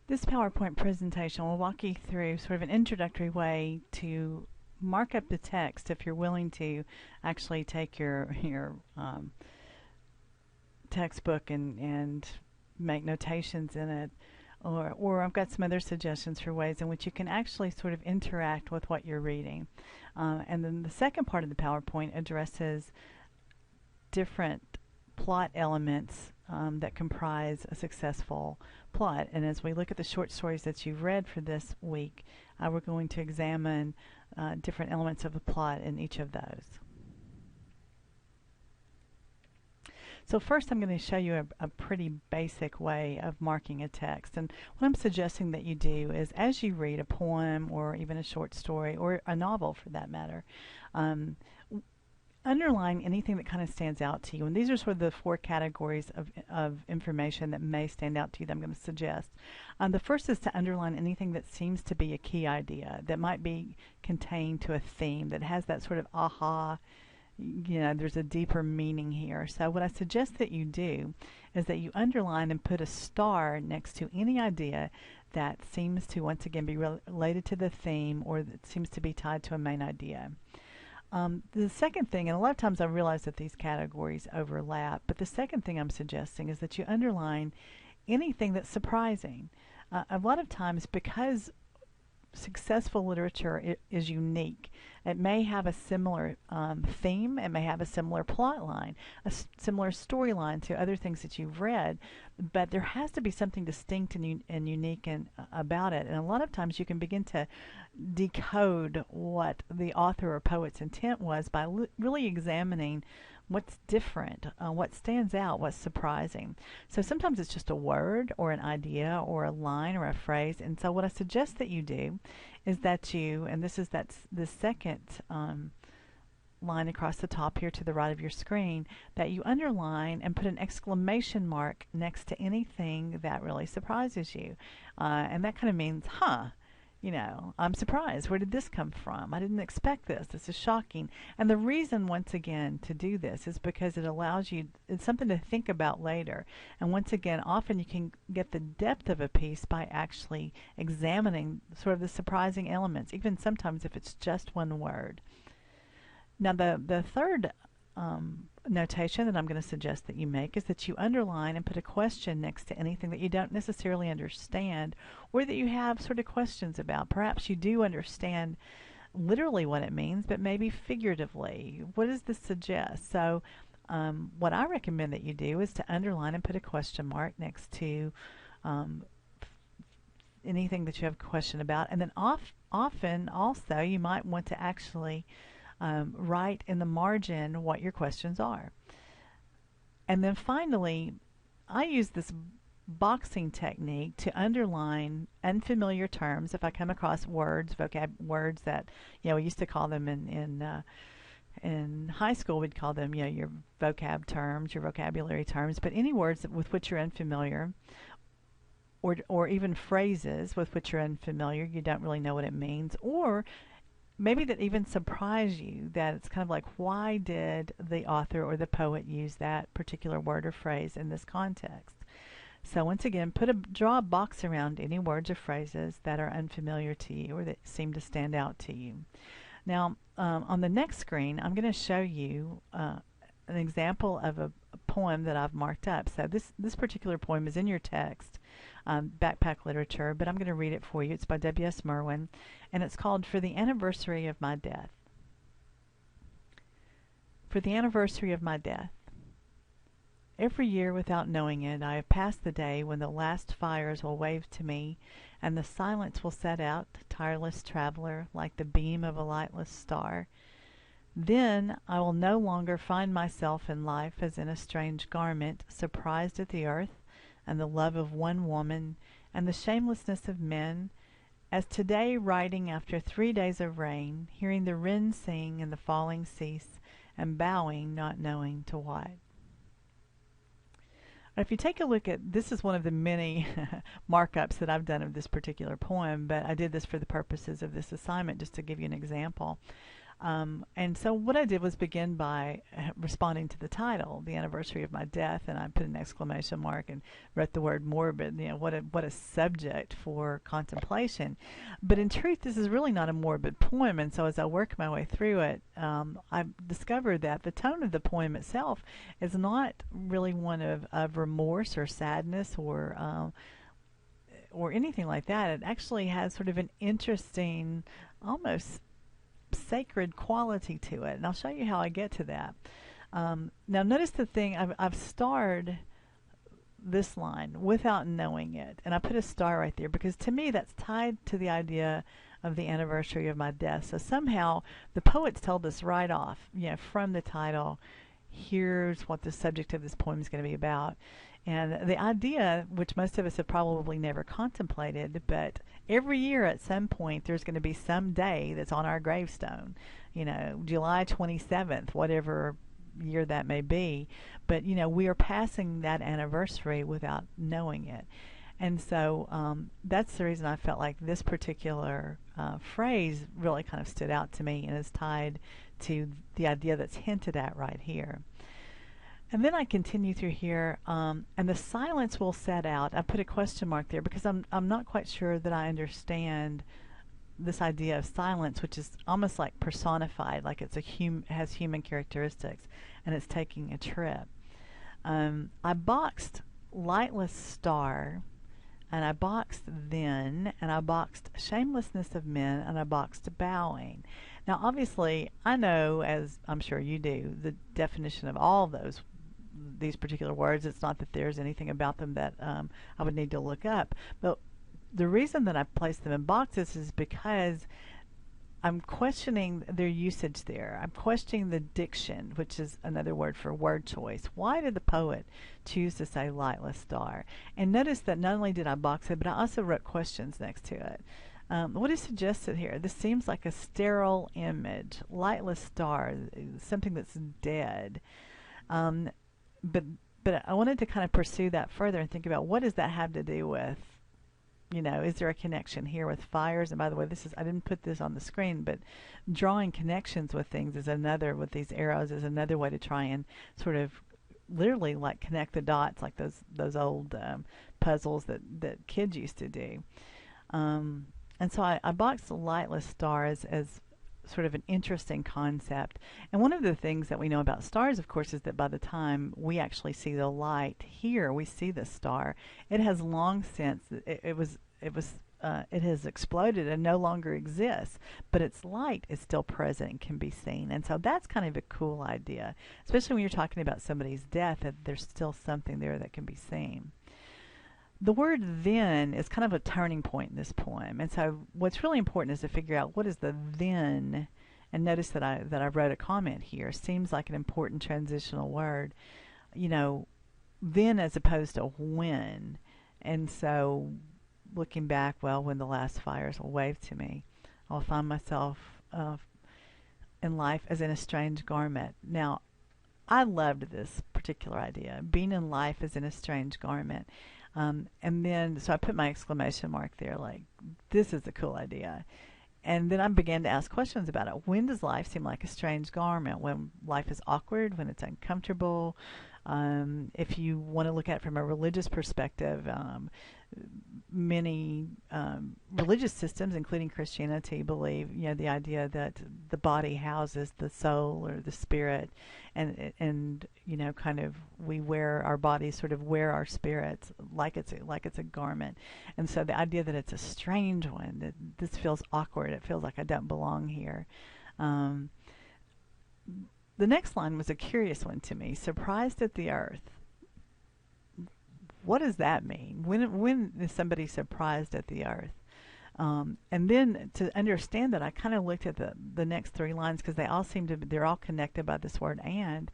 This PowerPoint presentation will walk you through sort of an introductory way to mark up the text if you're willing to actually take your textbook and make notations in it. Or I've got some other suggestions for ways in which you can actually sort of interact with what you're reading. And then the second part of the PowerPoint addresses different plot elements that comprise a successful plot. And as we look at the short stories that you've read for this week, we're going to examine different elements of the plot in each of those. So first I'm going to show you a pretty basic way of marking a text. And what I'm suggesting that you do is, as you read a poem or even a short story or a novel for that matter, underline anything that kind of stands out to you. And these are sort of the four categories of information that may stand out to you that I'm going to suggest. The first is to underline anything that seems to be a key idea, that might be contained to a theme, that has that sort of aha, there's a deeper meaning here. So what I suggest that you do is that you underline and put a star next to any idea that seems to once again be related to the theme or that seems to be tied to a main idea. The second thing, and a lot of times I realize that these categories overlap, but the second thing I'm suggesting is that you underline anything that's surprising. A lot of times, because successful literature is unique, it may have a similar theme, it may have a similar plot line, a similar storyline to other things that you've read, but there has to be something distinct and unique about it. And a lot of times you can begin to decode what the author or poet's intent was by really examining what's different, what stands out, what's surprising. So sometimes it's just a word or an idea or a line or a phrase. And so what I suggest that you do is that you, and this is the second line across the top here to the right of your screen, that you underline and put an exclamation mark next to anything that really surprises you. And that kind of means, I'm surprised. Where did this come from? I didn't expect this. This is shocking. And the reason, once again, to do this is because it allows you, it's something to think about later. And once again, often you can get the depth of a piece by actually examining sort of the surprising elements, even sometimes if it's just one word. Now, the third notation that I'm going to suggest that you make is that you underline and put a question next to anything that you don't necessarily understand or that you have sort of questions about. Perhaps you do understand literally what it means, but maybe figuratively. What does this suggest? So what I recommend that you do is to underline and put a question mark next to anything that you have a question about. And then often also you might want to actually write in the margin what your questions are. And then finally, I use this boxing technique to underline unfamiliar terms. If I come across words that we used to call them in high school, we'd call them your vocab terms, your vocabulary terms, but any words with which you're unfamiliar, or even phrases with which you're unfamiliar, you don't really know what it means, or maybe that even surprise you, that it's kind of like, why did the author or the poet use that particular word or phrase in this context? So once again, draw a box around any words or phrases that are unfamiliar to you or that seem to stand out to you. Now, on the next screen, I'm going to show you an example of a poem that I've marked up. So this particular poem is in your text, Backpack Literature, but I'm going to read it for you. It's by W.S. Merwin, and it's called For the Anniversary of My Death. For the anniversary of my death. Every year, without knowing it, I have passed the day when the last fires will wave to me, and the silence will set out, tireless traveler, like the beam of a lightless star. Then I will no longer find myself in life as in a strange garment, surprised at the earth, and the love of one woman, and the shamelessness of men, as today riding after 3 days of rain, hearing the wren sing and the falling cease, and bowing, not knowing to what. If you take a look at, this is one of the many markups that I've done of this particular poem, but I did this for the purposes of this assignment just to give you an example. And so what I did was begin by responding to the title, The Anniversary of My Death, and I put an exclamation mark and wrote the word morbid. What a subject for contemplation. But in truth, this is really not a morbid poem, and so as I work my way through it, I discovered that the tone of the poem itself is not really one of remorse or sadness or anything like that. It actually has sort of an interesting, almost sacred quality to it, and I'll show you how I get to that. Now notice the thing, I've starred this line without knowing it, and I put a star right there because to me that's tied to the idea of the anniversary of my death. So somehow the poets told us right off, from the title, here's what the subject of this poem is going to be about. And the idea, which most of us have probably never contemplated, but every year at some point there's going to be some day that's on our gravestone, July 27th, whatever year that may be. But, we are passing that anniversary without knowing it. And so that's the reason I felt like this particular phrase really kind of stood out to me and is tied to the idea that's hinted at right here. And then I continue through here, and the silence will set out. I put a question mark there because I'm not quite sure that I understand this idea of silence, which is almost like personified, like it's has human characteristics, and it's taking a trip. I boxed lightless star, and I boxed then, and I boxed shamelessness of men, and I boxed bowing. Now, obviously, I know, as I'm sure you do, the definition of all of these particular words. It's not that there's anything about them that I would need to look up. But the reason that I placed them in boxes is because I'm questioning their usage there. I'm questioning the diction, which is another word for word choice. Why did the poet choose to say lightless star? And notice that not only did I box it, but I also wrote questions next to it. What is suggested here? This seems like a sterile image. Lightless star, something that's dead. But I wanted to kind of pursue that further and think about what does that have to do with, is there a connection here with fires? And by the way, I didn't put this on the screen, but drawing connections with things with these arrows is another way to try and sort of literally like connect the dots, like those old puzzles that kids used to do. And so I boxed the lightless star as sort of an interesting concept. And one of the things that we know about stars, of course, is that by the time we actually see the light here, we see the star. It has long since it has exploded and no longer exists, but its light is still present and can be seen. And so that's kind of a cool idea, especially when you're talking about somebody's death, that there's still something there that can be seen. The word then is kind of a turning point in this poem, and so what's really important is to figure out what is the then. And notice that I wrote a comment here. Seems like an important transitional word, then as opposed to when. And so looking back, when the last fires will wave to me, I'll find myself in life as in a strange garment. Now, I loved this particular idea. Being in life as in a strange garment. And then, so I put my exclamation mark there, like, this is a cool idea. And then I began to ask questions about it. When does life seem like a strange garment? When life is awkward, when it's uncomfortable? If you want to look at it from a religious perspective, many religious systems, including Christianity, believe the idea that the body houses the soul or the spirit, and kind of we wear our bodies, sort of wear our spirits like it's a garment. And so the idea that it's a strange one, that this feels awkward, it feels like I don't belong here. The next line was a curious one to me. Surprised at the earth. What does that mean? When is somebody surprised at the earth? And then to understand that, I kind of looked at the next three lines because they're all connected by this word and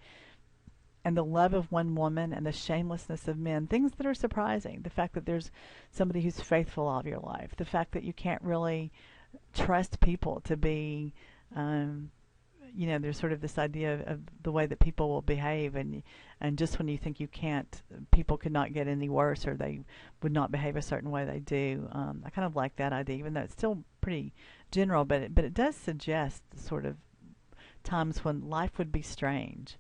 the love of one woman and the shamelessness of men. Things that are surprising. The fact that there's somebody who's faithful all of your life. The fact that you can't really trust people to be there's sort of this idea of the way that people will behave, and just when you think you can't, people could not get any worse, or they would not behave a certain way they do. I kind of like that idea, even though it's still pretty general, but it does suggest sort of times when life would be strange.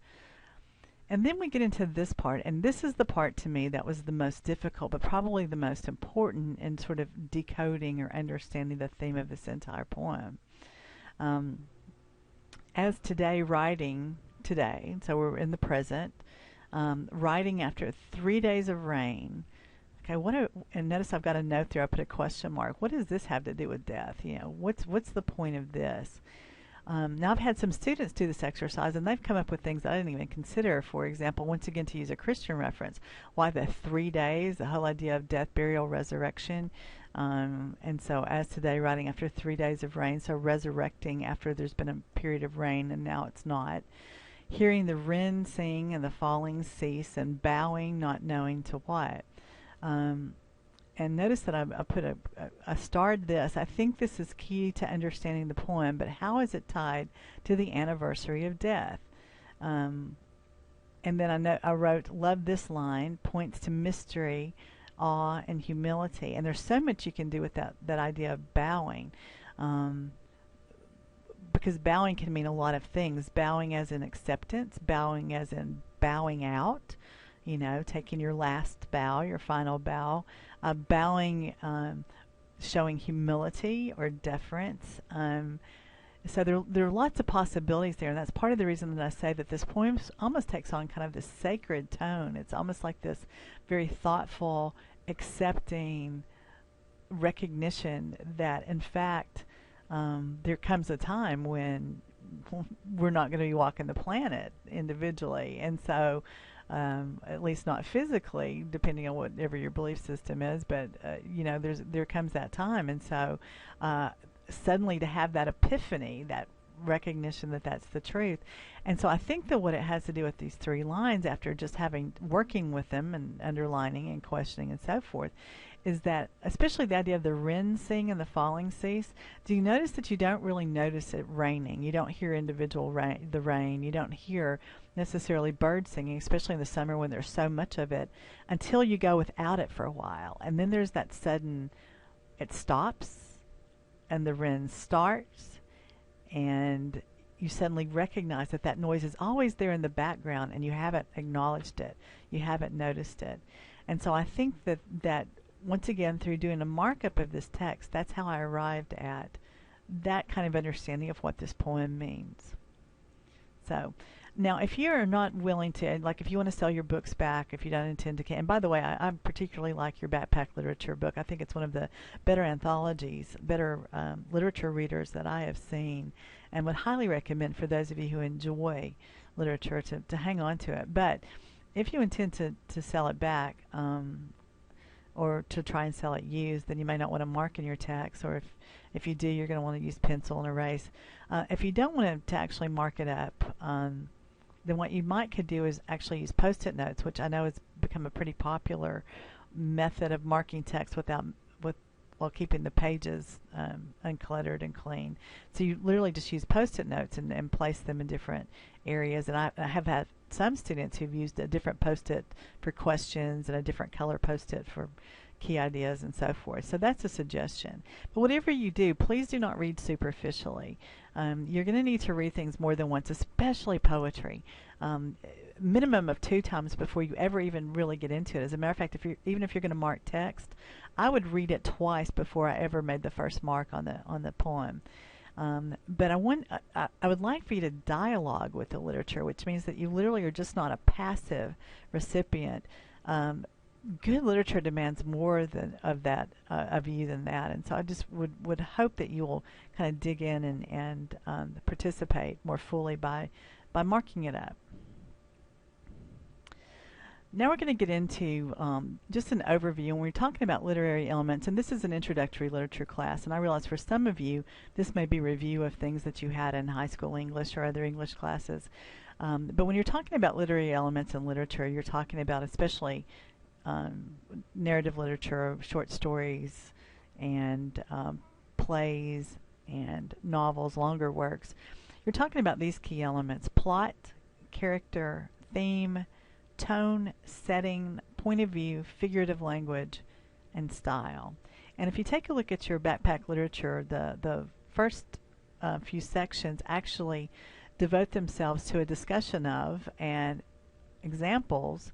And then we get into this part, and this is the part to me that was the most difficult, but probably the most important in sort of decoding or understanding the theme of this entire poem. As today, writing today, so we're in the present, writing after 3 days of rain. Okay, and notice I've got a note there. I put a question mark. What does this have to do with death? You know, what's the point of this? Now, I've had some students do this exercise, and they've come up with things that I didn't even consider. For example, once again, to use a Christian reference, why the 3 days, the whole idea of death, burial, resurrection. And so, as today, writing after 3 days of rain, so resurrecting after there's been a period of rain, and now it's not. Hearing the wren sing and the falling cease, and bowing, not knowing to what. And notice that I put I starred this. I think this is key to understanding the poem, but how is it tied to the anniversary of death? And then I wrote, love this line, points to mystery, awe, and humility. And there's so much you can do with that idea of bowing. Because bowing can mean a lot of things. Bowing as in acceptance, bowing as in bowing out, you know, taking your last bow, your final bow. Bowing, showing humility or deference. So there are lots of possibilities there, and that's part of the reason that I say that this poem almost takes on kind of this sacred tone. It's almost like this very thoughtful, accepting recognition that, in fact, there comes a time when we're not going to be walking the planet individually, and so at least not physically, depending on whatever your belief system is. But you know, there comes that time, and so suddenly to have that epiphany, that recognition that that's the truth. And so I think that what it has to do with these 3 lines, after just working with them and underlining and questioning and so forth, is that especially the idea of the wren sing and the falling cease. Do you notice that you don't really notice it raining? You don't hear the rain. You don't hear necessarily birds singing, especially in the summer when there's so much of it, until you go without it for a while. And then there's that sudden, it stops, and the wren starts, and you suddenly recognize that that noise is always there in the background, and you haven't acknowledged it. You haven't noticed it. And so I think that once again, through doing a markup of this text, that's how I arrived at that kind of understanding of what this poem means. So, now, if you're not willing to, like if you want to sell your books back, if you don't intend to, and by the way, I particularly like your backpack literature book. I think it's one of the better anthologies, better literature readers that I have seen, and would highly recommend for those of you who enjoy literature to hang on to it. But if you intend to sell it back, or to try and sell it used, then you may not want to mark in your text, or if you do, you're going to want to use pencil and erase. If you don't want to actually mark it up, then what you could do is actually use Post-it notes, which I know has become a pretty popular method of marking text while keeping the pages uncluttered and clean. So you literally just use Post-it notes and place them in different areas. And I have had some students who've used a different Post-it for questions and a different color Post-it for key ideas and so forth. So that's a suggestion. But whatever you do, please do not read superficially. You're going to need to read things more than once, especially poetry. Minimum of 2 times before you ever even really get into it. As a matter of fact, even if you're going to mark text, I would read it twice before I ever made the first mark on the poem. But I would like for you to dialogue with the literature, which means that you literally are just not a passive recipient. Good literature demands more of you than that, and so I just would hope that you will kind of dig in and participate more fully by marking it up. Now we're going to get into just an overview, and we're talking about literary elements, and this is an introductory literature class, and I realize for some of you this may be review of things that you had in high school English or other English classes. But when you're talking about literary elements in literature, you're talking about especially narrative literature, short stories, and plays, and novels, longer works. You're talking about these key elements: plot, character, theme, tone, setting, point of view, figurative language, and style. And if you take a look at your backpack literature, the first few sections actually devote themselves to a discussion of and examples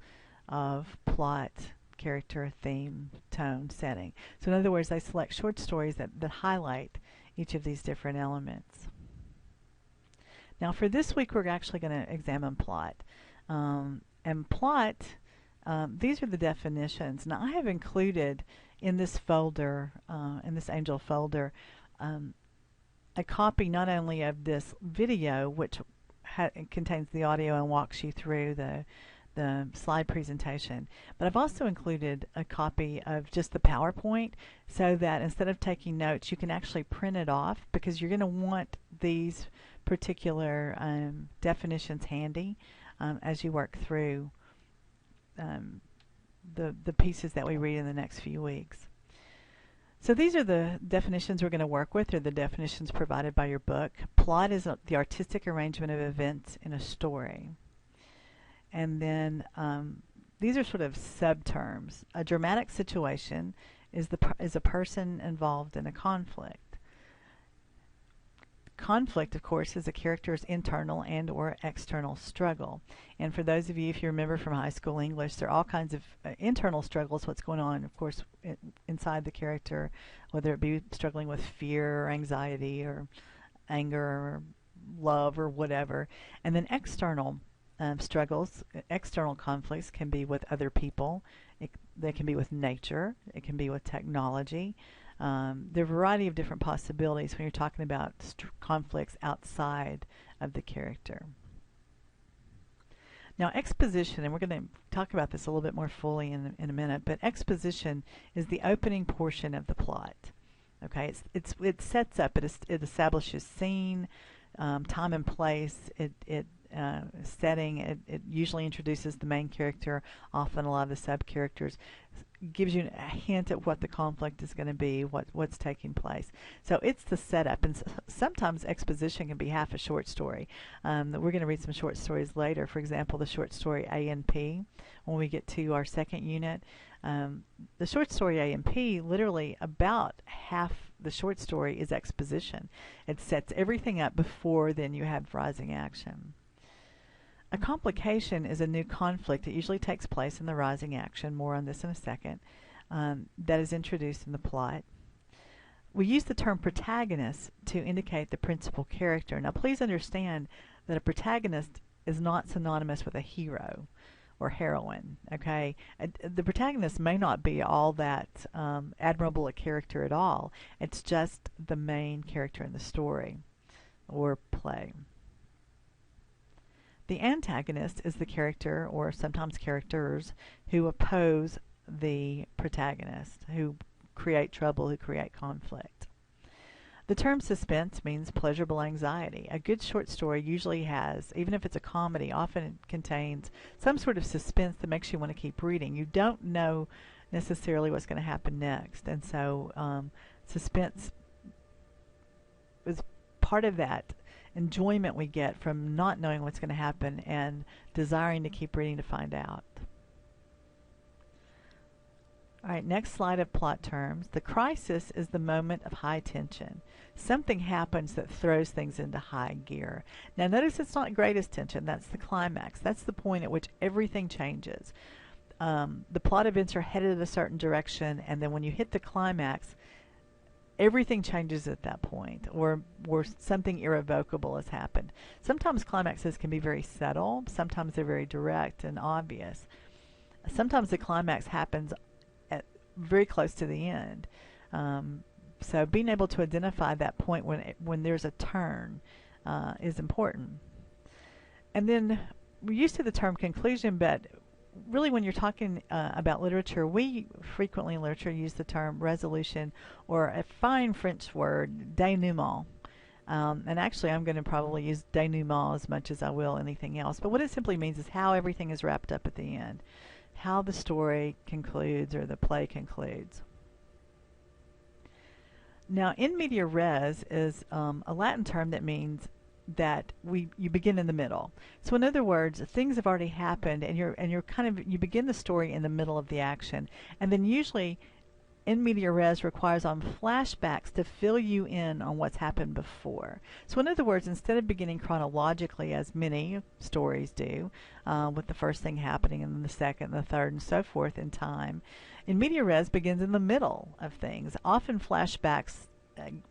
of plot, character, theme, tone, setting. So in other words, they select short stories that highlight each of these different elements. Now for this week we're actually going to examine plot. And plot, these are the definitions. Now I have included in this folder, in this Angel folder, a copy not only of this video, which contains the audio and walks you through the slide presentation, but I've also included a copy of just the PowerPoint so that instead of taking notes you can actually print it off, because you're going to want these particular definitions handy as you work through the pieces that we read in the next few weeks. So these are the definitions we're going to work with, or the definitions provided by your book. Plot is the artistic arrangement of events in a story. And then these are sort of subterms. A dramatic situation is a person involved in a conflict. Conflict, of course, is a character's internal and or external struggle. And for those of you, if you remember from high school English, there are all kinds of internal struggles, what's going on, of course, inside the character, whether it be struggling with fear or anxiety or anger or love or whatever. And then external struggles, external conflicts can be with other people. They can be with nature. It can be with technology. There are a variety of different possibilities when you're talking about conflicts outside of the character. Now exposition, and we're going to talk about this a little bit more fully in a minute, but exposition is the opening portion of the plot. Okay, it sets up, it establishes scene, time and place, setting. It usually introduces the main character, often a lot of the sub-characters, gives you a hint at what the conflict is going to be, what's taking place. So it's the setup, and sometimes exposition can be half a short story. We're going to read some short stories later. For example, the short story A and P, when we get to our second unit. The short story A and P, literally about half the short story is exposition. It sets everything up before then you have rising action. A complication is a new conflict. It usually takes place in the rising action, more on this in a second, that is introduced in the plot. We use the term protagonist to indicate the principal character. Now please understand that a protagonist is not synonymous with a hero or heroine. Okay, the protagonist may not be all that admirable a character at all. It's just the main character in the story or play. The antagonist is the character, or sometimes characters, who oppose the protagonist, who create trouble, who create conflict. The term suspense means pleasurable anxiety. A good short story usually has, even if it's a comedy, often it contains some sort of suspense that makes you want to keep reading. You don't know necessarily what's going to happen next, and so suspense is part of that enjoyment we get from not knowing what's going to happen and desiring to keep reading to find out. All right, next slide of plot terms. The crisis is the moment of high tension. Something happens that throws things into high gear. Now notice it's not greatest tension, that's the climax. That's the point at which everything changes. The plot events are headed in a certain direction, and then when you hit the climax, everything changes at that point, or something irrevocable has happened. Sometimes climaxes can be very subtle. Sometimes they're very direct and obvious. Sometimes the climax happens very close to the end. So being able to identify that point when there's a turn is important. And then we're used to the term conclusion, but really when you're talking about literature, we frequently in literature use the term resolution, or a fine French word, denouement. And actually I'm going to probably use denouement as much as I will anything else. But what it simply means is how everything is wrapped up at the end, how the story concludes or the play concludes. Now, in media res is a Latin term that means that you begin in the middle. So in other words, things have already happened, and you begin the story in the middle of the action, and then usually in media res requires on flashbacks to fill you in on what's happened before. So in other words, instead of beginning chronologically as many stories do, with the first thing happening and then the second, the third, and so forth in time, in media res begins in the middle of things. Often flashbacks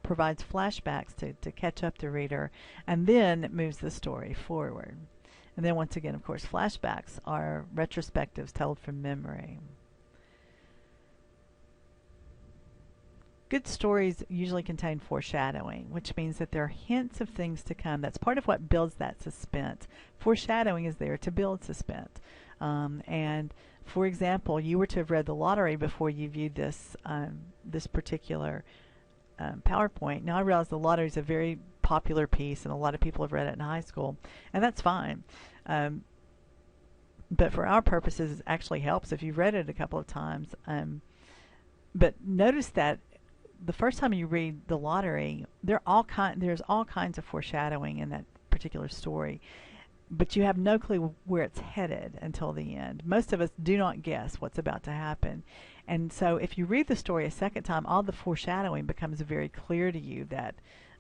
provides flashbacks to catch up the reader, and then it moves the story forward. And then once again, of course, flashbacks are retrospectives told from memory. Good stories usually contain foreshadowing, which means that there are hints of things to come. That's part of what builds that suspense. Foreshadowing is there to build suspense. And for example, you were to have read The Lottery before you viewed this this particular PowerPoint. Now I realize The Lottery is a very popular piece, and a lot of people have read it in high school, and that's fine. But for our purposes, it actually helps if you've read it a couple of times. But notice that the first time you read The Lottery, there's all kinds of foreshadowing in that particular story, but you have no clue where it's headed until the end. Most of us do not guess what's about to happen. And so if you read the story a second time, all the foreshadowing becomes very clear to you that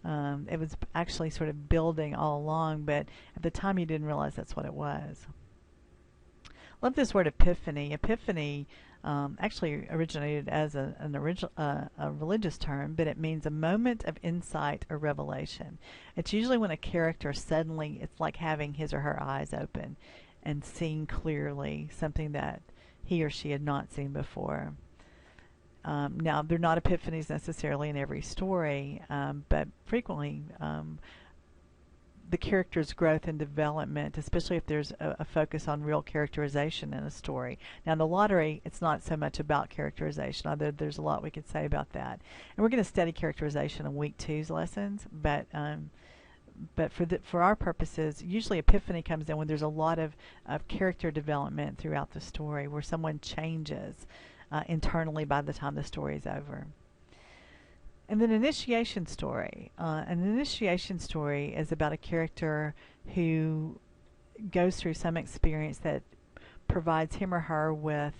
it was actually sort of building all along, but at the time you didn't realize that's what it was. Love this word epiphany. Epiphany actually originated as a religious term, but it means a moment of insight or revelation. It's usually when a character suddenly, it's like having his or her eyes open and seeing clearly something that he or she had not seen before. Now, they're not epiphanies necessarily in every story, but frequently the character's growth and development, especially if there's a focus on real characterization in a story. Now, in The Lottery, it's not so much about characterization, although there's a lot we could say about that. And we're going to study characterization in Week 2's lessons, but for our purposes, usually epiphany comes in when there's a lot of character development throughout the story, where someone changes internally by the time the story is over. And then initiation story. An initiation story is about a character who goes through some experience that provides him or her with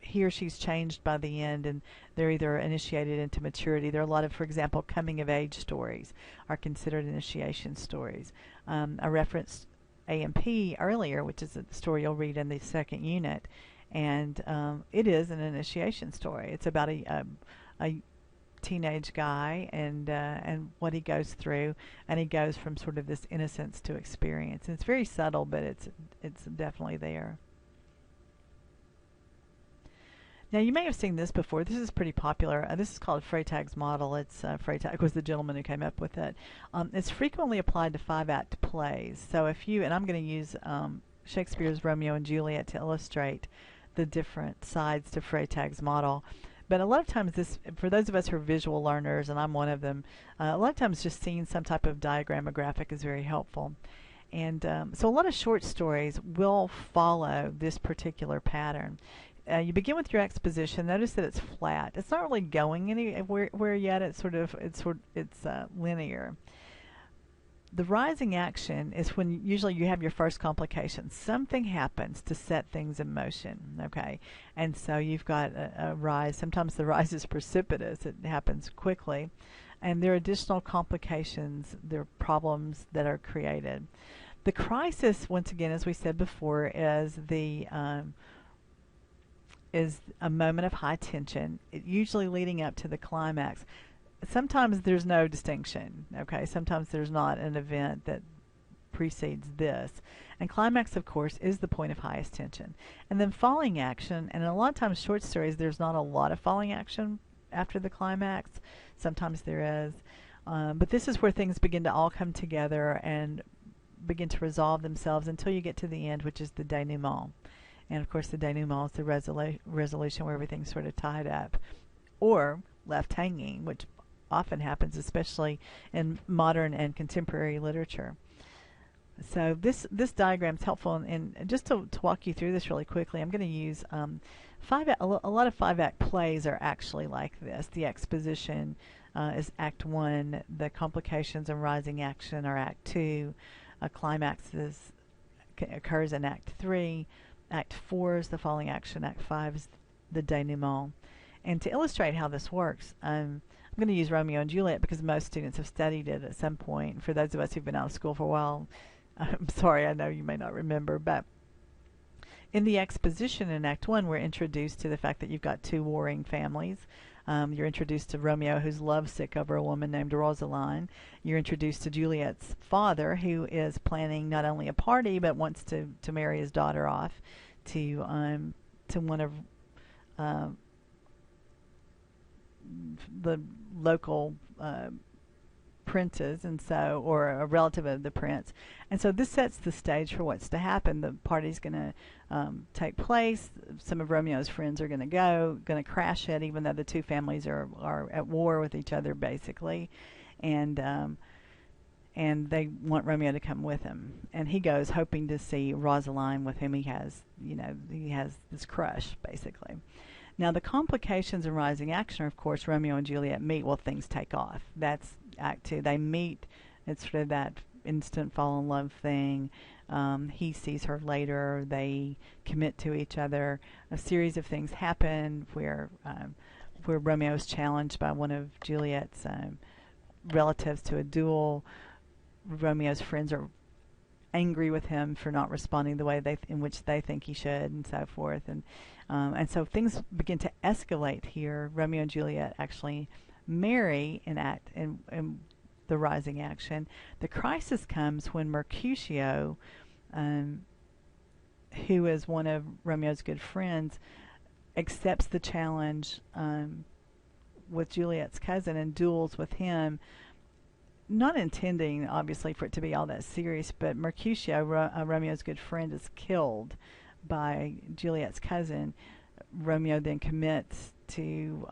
he or she's changed by the end, and they're either initiated into maturity. There are a lot of, for example, coming-of-age stories are considered initiation stories. I referenced A&P earlier, which is a story you'll read in the second unit. And it is an initiation story. It's about a teenage guy and what he goes through, and he goes from sort of this innocence to experience. And it's very subtle, but it's definitely there. Now, you may have seen this before. This is pretty popular. This is called Freytag's model. It's Freytag was the gentleman who came up with it. It's frequently applied to 5-act plays. So if you, and I'm going to use Shakespeare's Romeo and Juliet to illustrate the different sides to Freytag's model. But a lot of times this, for those of us who are visual learners, and I'm one of them, a lot of times just seeing some type of diagram or graphic is very helpful. And so a lot of short stories will follow this particular pattern. You begin with your exposition. Notice that it's flat. It's not really going anywhere yet. It's linear. The rising action is when usually you have your first complication. Something happens to set things in motion, okay? And so you've got a rise. Sometimes the rise is precipitous. It happens quickly. And there are additional complications. There are problems that are created. The crisis, once again, as we said before, is a moment of high tension, usually leading up to the climax. Sometimes there's no distinction, okay? Sometimes there's not an event that precedes this. And climax, of course, is the point of highest tension. And then falling action, and a lot of times short stories, there's not a lot of falling action after the climax. Sometimes there is. But this is where things begin to all come together and begin to resolve themselves until you get to the end, which is the denouement. And, of course, the denouement is the resolution where everything's sort of tied up or left hanging, which often happens, especially in modern and contemporary literature. So this diagram is helpful, and just to walk you through this really quickly, I'm going to use a lot of 5-act plays are actually like this. The exposition is Act 1, the complications and rising action are Act 2, a climax occurs in Act 3, Act 4 is the falling action, Act 5 is the denouement. And to illustrate how this works, I'm going to use Romeo and Juliet because most students have studied it at some point. For those of us who've been out of school for a while, I'm sorry, I know you may not remember, but in the exposition in Act 1, we're introduced to the fact that you've got two warring families. You're introduced to Romeo, who's lovesick over a woman named Rosaline. You're introduced to Juliet's father, who is planning not only a party, but wants to marry his daughter off to one of the local princes, and so, or a relative of the prince. And so this sets the stage for what's to happen. The party's going to take place. Some of Romeo's friends are going to crash it, even though the two families are at war with each other, basically. And they want Romeo to come with him. And he goes hoping to see Rosaline, with whom he has this crush, basically. Now, the complications in Rising Action are, of course, Romeo and Juliet meet. Well, things take off. That's Act 2. They meet. It's sort of that instant fall in love thing. He sees her later. They commit to each other. A series of things happen where Romeo is challenged by one of Juliet's relatives to a duel. Romeo's friends are angry with him for not responding the way in which they think he should, and so forth. And so things begin to escalate here. Romeo and Juliet actually marry in the Rising Action. The crisis comes when Mercutio, who is one of Romeo's good friends, accepts the challenge with Juliet's cousin and duels with him, not intending, obviously, for it to be all that serious, but Mercutio, Romeo's good friend, is killed by Juliet's cousin. Romeo then commits to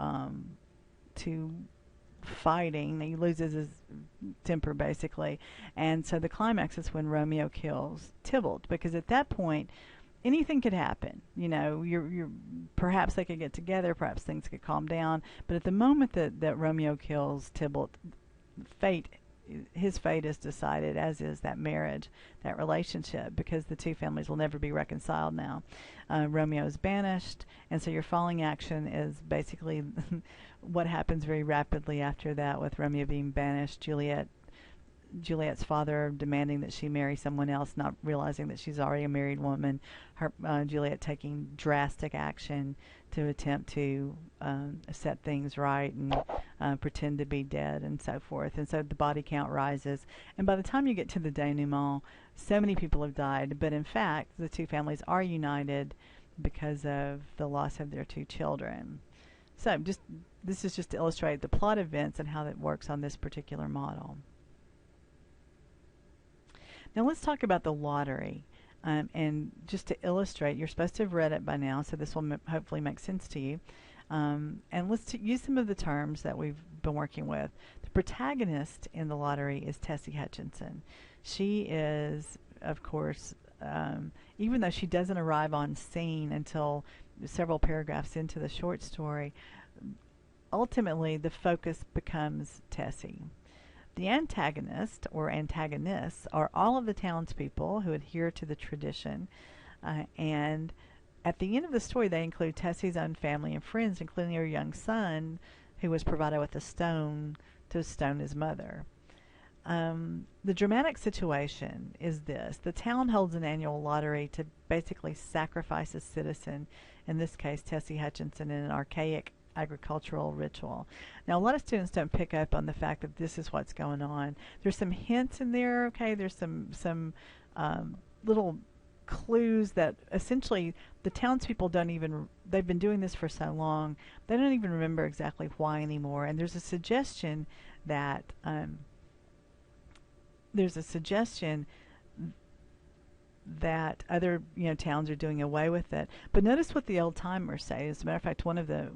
fighting. He loses his temper, basically. And so the climax is when Romeo kills Tybalt, because at that point, anything could happen. You're perhaps they could get together, perhaps things could calm down, but at the moment that Romeo kills Tybalt, his fate is decided, as is that marriage, that relationship, because the two families will never be reconciled now. Romeo is banished, and so your falling action is basically what happens very rapidly after that, with Romeo being banished, Juliet's father demanding that she marry someone else, not realizing that she's already a married woman. Juliet taking drastic action to attempt to set things right and pretend to be dead, and so forth. And so the body count rises. And by the time you get to the denouement, so many people have died. But in fact, the two families are united because of the loss of their two children. So this is just to illustrate the plot events and how that works on this particular model. Now let's talk about the lottery. And just to illustrate, you're supposed to have read it by now, so this will hopefully make sense to you. And let's use some of the terms that we've been working with. The protagonist in the lottery is Tessie Hutchinson. She is, of course, even though she doesn't arrive on scene until several paragraphs into the short story, ultimately the focus becomes Tessie. The antagonist, or antagonists, are all of the townspeople who adhere to the tradition, and at the end of the story they include Tessie's own family and friends, including her young son, who was provided with a stone to stone his mother. The dramatic situation is this. The town holds an annual lottery to basically sacrifice a citizen, in this case Tessie Hutchinson, in an archaic agricultural ritual. Now, a lot of students don't pick up on the fact that this is what's going on. There's some hints in there, okay? There's some little clues that essentially the townspeople they've been doing this for so long, they don't even remember exactly why anymore. And there's a suggestion that other towns are doing away with it. But notice what the old timers say. As a matter of fact, one of the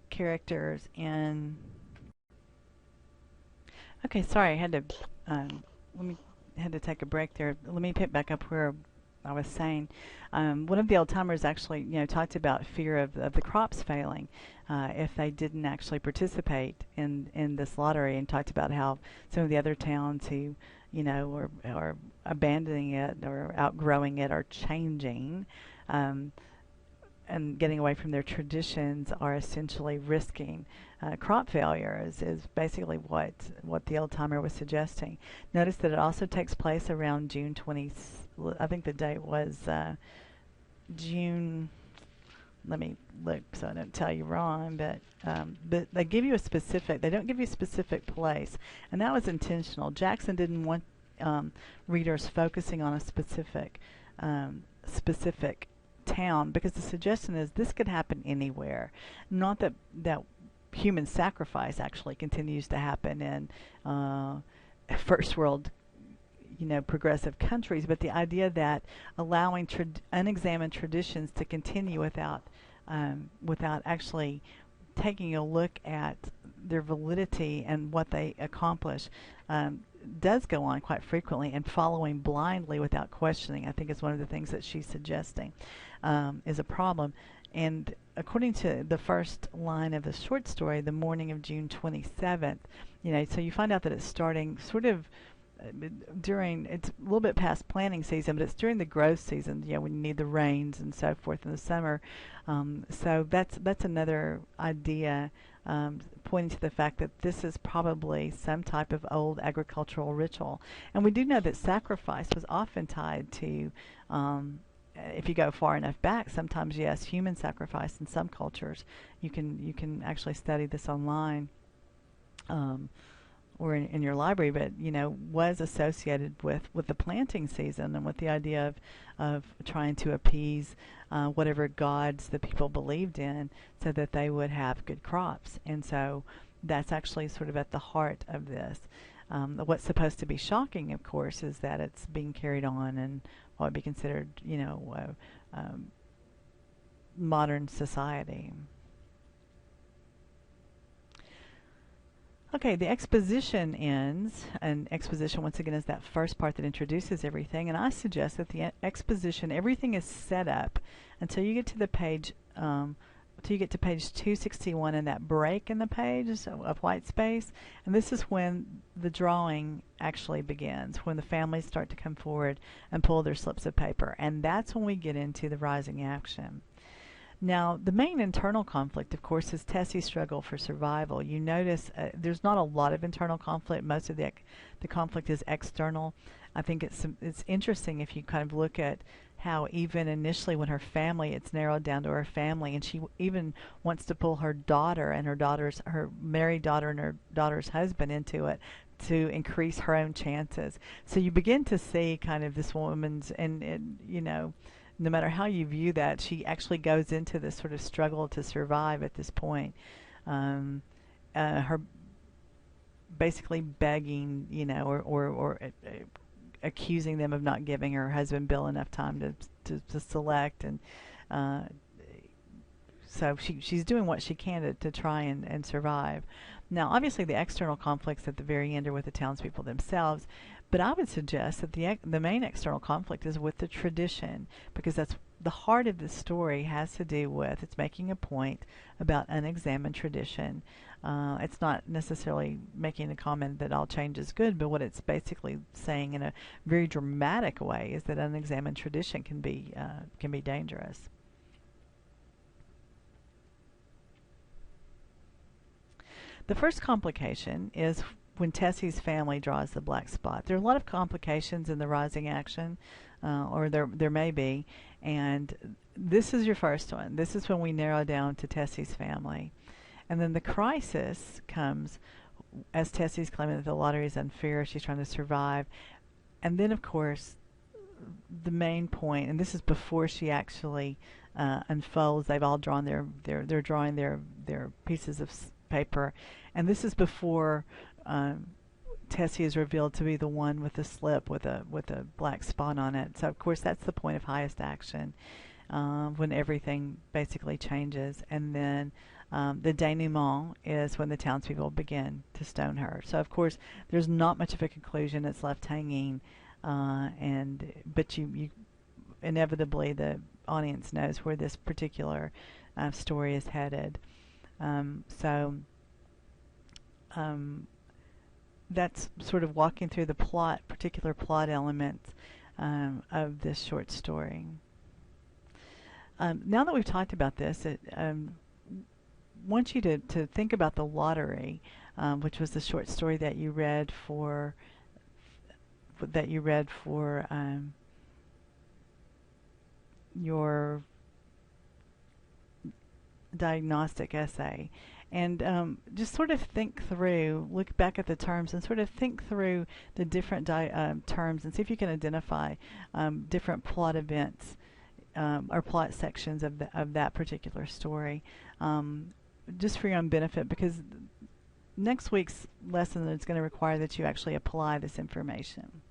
characters in sorry, I had to take a break there. Let me pick back up where I was saying. One of the old timers actually talked about fear of the crops failing if they didn't actually participate in this lottery, and talked about how some of the other towns who or abandoning it or outgrowing it or changing. Um, and getting away from their traditions are essentially risking crop failure is basically what the old timer was suggesting. Notice that it also takes place around June 20. I think the date was June. Let me look so I don't tell you wrong, but they give you a specific. They don't give you a specific place, and that was intentional. Jackson didn't want readers focusing on a specific town, because the suggestion is this could happen anywhere. Not that human sacrifice actually continues to happen in first world progressive countries, but the idea that allowing unexamined traditions to continue without actually taking a look at their validity and what they accomplish does go on quite frequently, and following blindly without questioning, I think, is one of the things that she's suggesting is a problem. And according to the first line of the short story, the morning of June 27th, so you find out that it's starting sort of during, it's a little bit past planting season, but it's during the growth season, when you need the rains and so forth in the summer. So that's another idea pointing to the fact that this is probably some type of old agricultural ritual. And we do know that sacrifice was often tied to, if you go far enough back, sometimes, yes, human sacrifice in some cultures. You can actually study this online. Or in your library, but was associated with the planting season and with the idea of trying to appease whatever gods the people believed in, so that they would have good crops. And so that's actually sort of at the heart of this. What's supposed to be shocking, of course, is that it's being carried on in what would be considered, modern society. Okay, the exposition ends, and exposition, once again, is that first part that introduces everything, and I suggest that the exposition, everything is set up until you get to the page, until you get to page 261, and that break in the page of white space, and this is when the drawing actually begins, when the families start to come forward and pull their slips of paper, and that's when we get into the rising action. Now, the main internal conflict, of course, is Tessie's struggle for survival. You notice there's not a lot of internal conflict. Most of the conflict is external. I think it's interesting if you kind of look at how even initially when it's narrowed down to her family, and she even wants to pull her daughter and her married daughter and her daughter's husband into it to increase her own chances. So you begin to see kind of this woman's, and no matter how you view that, she actually goes into this sort of struggle to survive at this point. Her basically begging, or accusing them of not giving her husband Bill enough time to select, and so she's doing what she can to try and survive. Now, obviously, the external conflicts at the very end are with the townspeople themselves, but I would suggest that the main external conflict is with the tradition, because that's the heart of the story. Has to do with, it's making a point about unexamined tradition. It's not necessarily making a comment that all change is good, but what it's basically saying in a very dramatic way is that unexamined tradition can be dangerous. The first complication is when Tessie's family draws the black spot. There are a lot of complications in the rising action, or there may be, and this is your first one. This is when we narrow down to Tessie's family. And then the crisis comes as Tessie's claiming that the lottery is unfair, she's trying to survive. And then, of course, the main point, and this is before she actually unfolds, they've all drawn they're drawing their pieces of paper, and this is before Tessie is revealed to be the one with the slip with a black spot on it. So of course that's the point of highest action, when everything basically changes. And then the denouement is when the townspeople begin to stone her. So of course there's not much of a conclusion. It's left hanging, but you inevitably, the audience knows where this particular story is headed. that's sort of walking through the particular plot elements of this short story. Now that we've talked about this, want you to think about the lottery, which was the short story that you read for your diagnostic essay. And just sort of think through, look back at the terms and sort of think through the different terms and see if you can identify different plot events or plot sections of that particular story, just for your own benefit, because next week's lesson is going to require that you actually apply this information.